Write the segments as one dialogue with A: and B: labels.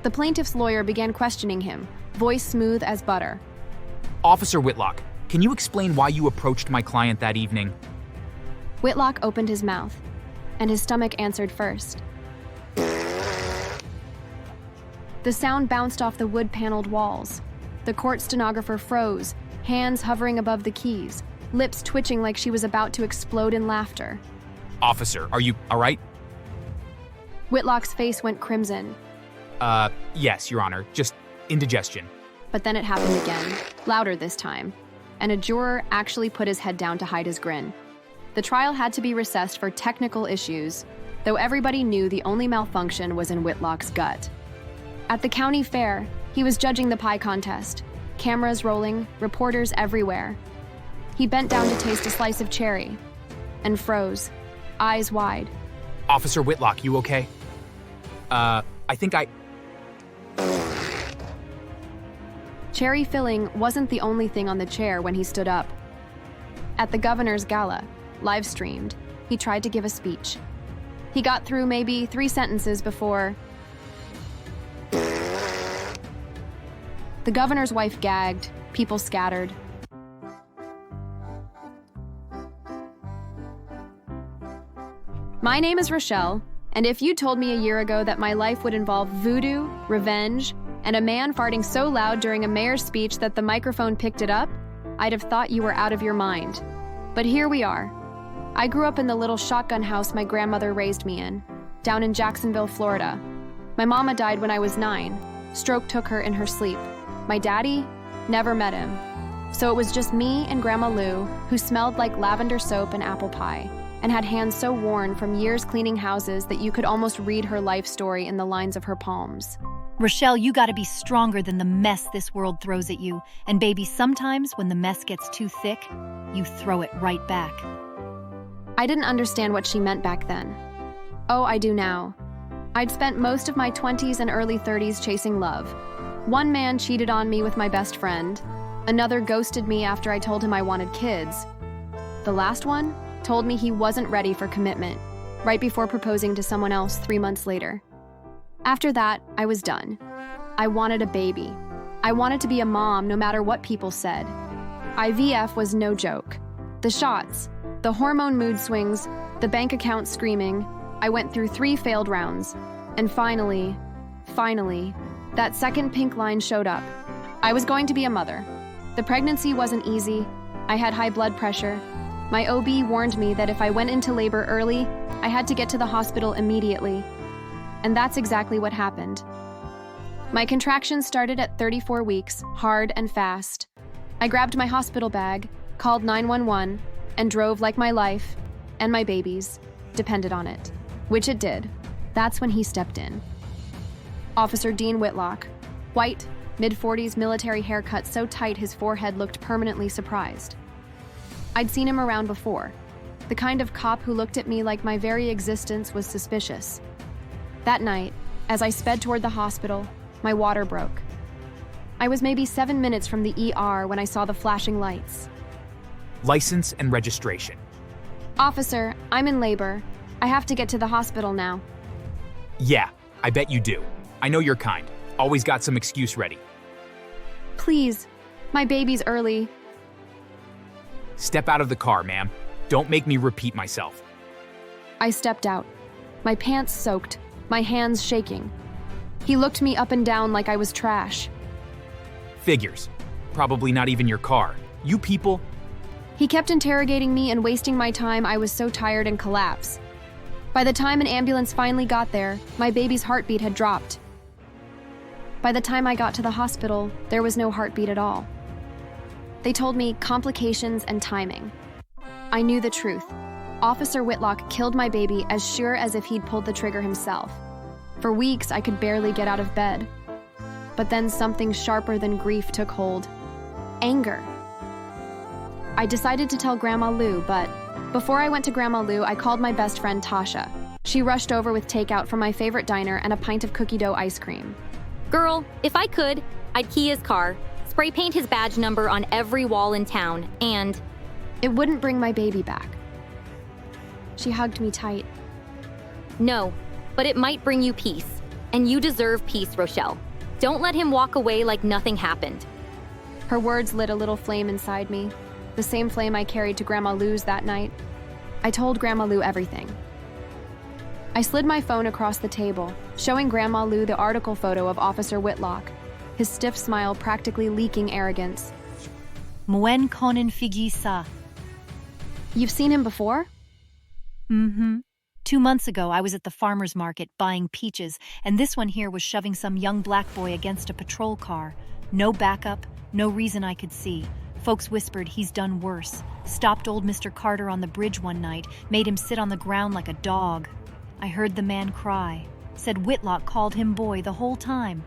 A: The plaintiff's lawyer began questioning him, voice smooth as butter.
B: Officer Whitlock, can you explain why you approached my client that evening?
A: Whitlock opened his mouth, and his stomach answered first. The sound bounced off the wood-paneled walls. The court stenographer froze, hands hovering above the keys, lips twitching like she was about to explode in laughter.
B: Officer, are you all right?
A: Whitlock's face went crimson.
B: Yes, Your Honor, just indigestion.
A: But then it happened again, louder this time, and a juror actually put his head down to hide his grin. The trial had to be recessed for technical issues, though everybody knew the only malfunction was in Whitlock's gut. At the county fair, he was judging the pie contest, cameras rolling, reporters everywhere. He bent down to taste a slice of cherry and froze, eyes wide.
B: Officer Whitlock, you okay?
A: Cherry filling wasn't the only thing on the chair when he stood up. At the governor's gala, live-streamed, he tried to give a speech. He got through maybe 3 sentences before the governor's wife gagged, people scattered. My name is Rochelle, and if you told me a year ago that my life would involve voodoo, revenge, and a man farting so loud during a mayor's speech that the microphone picked it up, I'd have thought you were out of your mind. But here we are. I grew up in the little shotgun house my grandmother raised me in, down in Jacksonville, Florida. My mama died when I was 9. Stroke took her in her sleep. My daddy? Never met him. So it was just me and Grandma Lou, who smelled like lavender soap and apple pie, and had hands so worn from years cleaning houses that you could almost read her life story in the lines of her palms.
C: Rochelle, you gotta be stronger than the mess this world throws at you. And baby, sometimes when the mess gets too thick, you throw it right back.
A: I didn't understand what she meant back then. Oh, I do now. I'd spent most of my 20s and early 30s chasing love. One man cheated on me with my best friend. Another ghosted me after I told him I wanted kids. The last one told me he wasn't ready for commitment, right before proposing to someone else 3 months later. After that, I was done. I wanted a baby. I wanted to be a mom no matter what people said. IVF was no joke. The shots, the hormone mood swings, the bank account screaming. I went through 3 failed rounds. And finally, that second pink line showed up. I was going to be a mother. The pregnancy wasn't easy. I had high blood pressure. My OB warned me that if I went into labor early, I had to get to the hospital immediately. And that's exactly what happened. My contractions started at 34 weeks, hard and fast. I grabbed my hospital bag, called 911, and drove like my life and my babies depended on it, which it did. That's when he stepped in. Officer Dean Whitlock, white, mid-40s military haircut so tight his forehead looked permanently surprised. I'd seen him around before, the kind of cop who looked at me like my very existence was suspicious. That night, as I sped toward the hospital, my water broke. I was maybe 7 minutes from the ER when I saw the flashing lights.
B: License and registration.
A: Officer, I'm in labor. I have to get to the hospital now.
B: Yeah, I bet you do. I know you're kind. Always got some excuse ready.
A: Please, my baby's early.
B: Step out of the car, ma'am. Don't make me repeat myself.
A: I stepped out, my pants soaked, my hands shaking. He looked me up and down like I was trash.
B: Figures. Probably not even your car. You people.
A: He kept interrogating me and wasting my time. I was so tired and collapsed. By the time an ambulance finally got there, my baby's heartbeat had dropped. By the time I got to the hospital, there was no heartbeat at all. They told me complications and timing. I knew the truth. Officer Whitlock killed my baby as sure as if he'd pulled the trigger himself. For weeks, I could barely get out of bed. But then something sharper than grief took hold. Anger. I decided to tell Grandma Lou, but before I went to Grandma Lou, I called my best friend Tasha. She rushed over with takeout from my favorite diner and a pint of cookie dough ice cream.
D: Girl, if I could, I'd key his car, spray paint his badge number on every wall in town, and...
A: It wouldn't bring my baby back. She hugged me tight.
D: No, but it might bring you peace. and you deserve peace, Rochelle. Don't let him walk away like nothing happened.
A: Her words lit a little flame inside me, the same flame I carried to Grandma Lou's that night. I told Grandma Lou everything. I slid my phone across the table, showing Grandma Lou the article photo of Officer Whitlock, his stiff smile practically leaking arrogance.
C: Mwen konen figi sa.
A: You've seen him before?
C: Mm-hmm. 2 months ago, I was at the farmer's market buying peaches, and this one here was shoving some young black boy against a patrol car. No backup, no reason I could see. Folks whispered he's done worse. Stopped old Mr. Carter on the bridge one night, made him sit on the ground like a dog. I heard the man cry. Said Whitlock called him boy the whole time.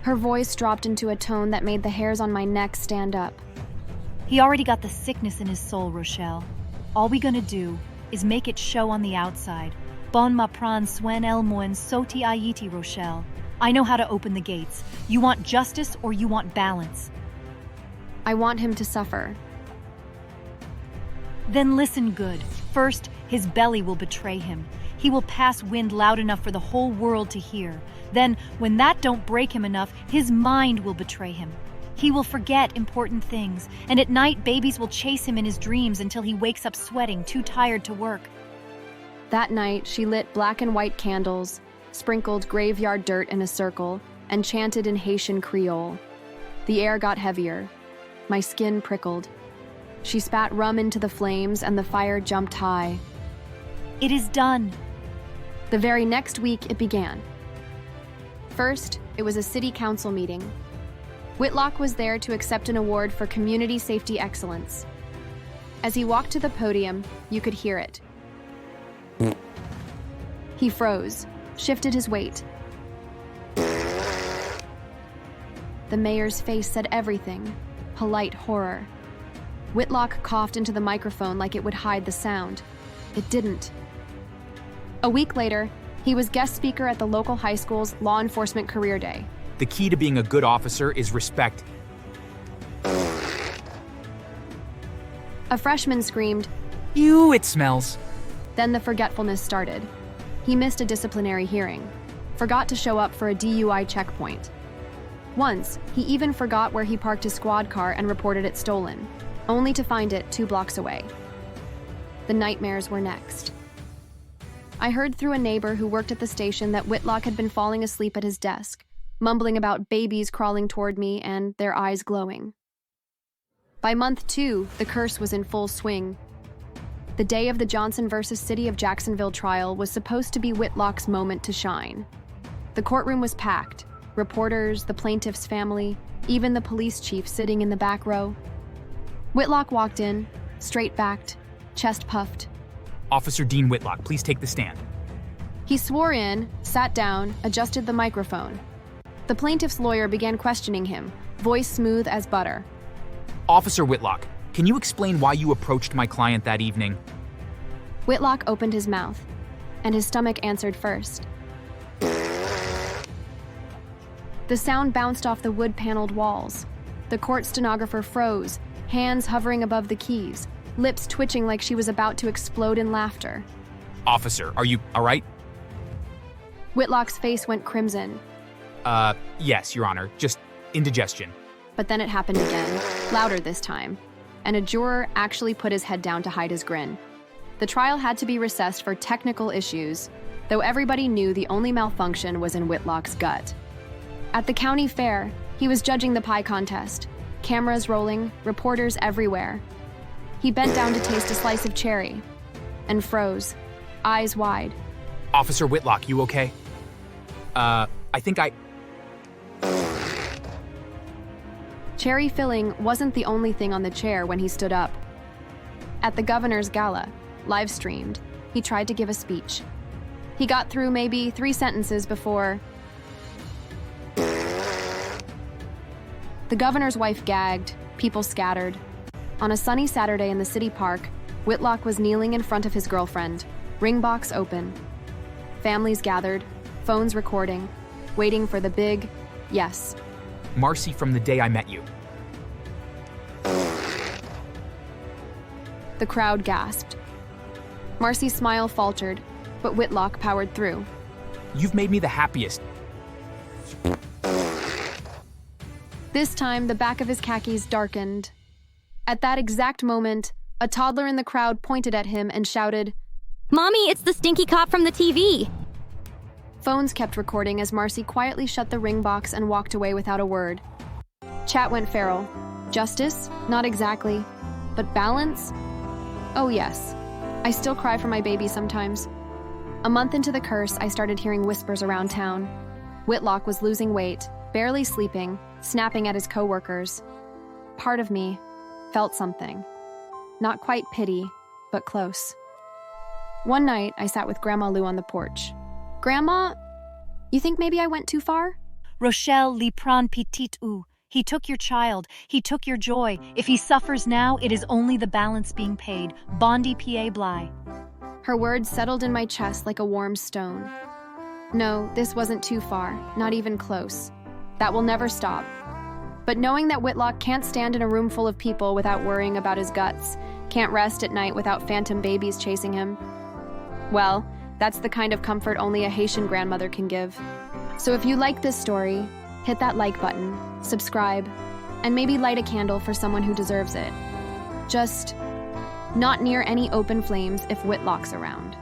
A: Her voice dropped into a tone that made the hairs on my neck stand up.
C: He already got the sickness in his soul, Rochelle. All we gonna do is make it show on the outside. Bon ma pran swen el moen soti ayiti, Rochelle. I know how to open the gates. You want justice or you want balance?
A: I want him to suffer.
C: Then listen good. First, his belly will betray him. He will pass wind loud enough for the whole world to hear. Then, when that don't break him enough, his mind will betray him. He will forget important things, and at night babies will chase him in his dreams until he wakes up sweating, too tired to work.
A: That night, she lit black and white candles, sprinkled graveyard dirt in a circle, and chanted in Haitian Creole. The air got heavier. My skin prickled. She spat rum into the flames, and the fire jumped high.
C: It is done.
A: The very next week, it began. First, it was a city council meeting. Whitlock was there to accept an award for community safety excellence. As he walked to the podium, you could hear it. He froze, shifted his weight. The mayor's face said everything, polite horror. Whitlock coughed into the microphone like it would hide the sound. It didn't. A week later, he was guest speaker at the local high school's Law Enforcement Career Day.
B: The key to being a good officer is respect.
A: A freshman screamed,
B: Ew, it smells.
A: then the forgetfulness started. He missed a disciplinary hearing, forgot to show up for a DUI checkpoint. Once, he even forgot where he parked his squad car and reported it stolen, only to find it 2 blocks away. The nightmares were next. I heard through a neighbor who worked at the station that Whitlock had been falling asleep at his desk, mumbling about babies crawling toward me and their eyes glowing. By month 2, the curse was in full swing. The day of the Johnson versus City of Jacksonville trial was supposed to be Whitlock's moment to shine. The courtroom was packed, reporters, the plaintiff's family, even the police chief sitting in the back row. Whitlock walked in, straight-backed, chest puffed.
B: Officer Dean Whitlock, please take the stand.
A: He swore in, sat down, adjusted the microphone. The plaintiff's lawyer began questioning him, voice smooth as butter.
B: Officer Whitlock, can you explain why you approached my client that evening?
A: Whitlock opened his mouth, and his stomach answered first. The sound bounced off the wood-paneled walls. The court stenographer froze, hands hovering above the keys, lips twitching like she was about to explode in laughter.
B: Officer, are you all right?
A: Whitlock's face went crimson,
B: Yes, Your Honor, just indigestion.
A: but then it happened again, louder this time, and a juror actually put his head down to hide his grin. The trial had to be recessed for technical issues, though everybody knew the only malfunction was in Whitlock's gut. At the county fair, he was judging the pie contest, cameras rolling, reporters everywhere. He bent down to taste a slice of cherry and froze, eyes wide.
B: Officer Whitlock, you okay? I think I...
A: Cherry filling wasn't the only thing on the chair when he stood up. At the governor's gala, live streamed, he tried to give a speech. He got through maybe 3 sentences before the governor's wife gagged, people scattered. On a sunny Saturday in the city park, Whitlock was kneeling in front of his girlfriend, ring box open. Families gathered, phones recording, waiting for the big yes.
B: Marcy from the day I met you.
A: The crowd gasped. Marcy's smile faltered, but Whitlock powered through.
B: You've made me the happiest.
A: This time, the back of his khakis darkened. At that exact moment, a toddler in the crowd pointed at him and shouted,
D: Mommy, it's the stinky cop from the TV.
A: Phones kept recording as Marcy quietly shut the ring box and walked away without a word. Chat went feral. Justice? Not exactly. But balance? Oh yes. I still cry for my baby sometimes. A month into the curse, I started hearing whispers around town. Whitlock was losing weight, barely sleeping, snapping at his coworkers. Part of me felt something. Not quite pity, but close. One night, I sat with Grandma Lou on the porch. Grandma, you think maybe I went too far?
C: Rochelle li prend petit ou. He took your child. He took your joy. If he suffers now, it is only the balance being paid. Bondi pa bly.
A: Her words settled in my chest like a warm stone. No, this wasn't too far, not even close. That will never stop. But knowing that Whitlock can't stand in a room full of people without worrying about his guts, can't rest at night without phantom babies chasing him, well, that's the kind of comfort only a Haitian grandmother can give. So if you like this story, hit that like button, subscribe, and maybe light a candle for someone who deserves it. Just not near any open flames if Whitlock's around.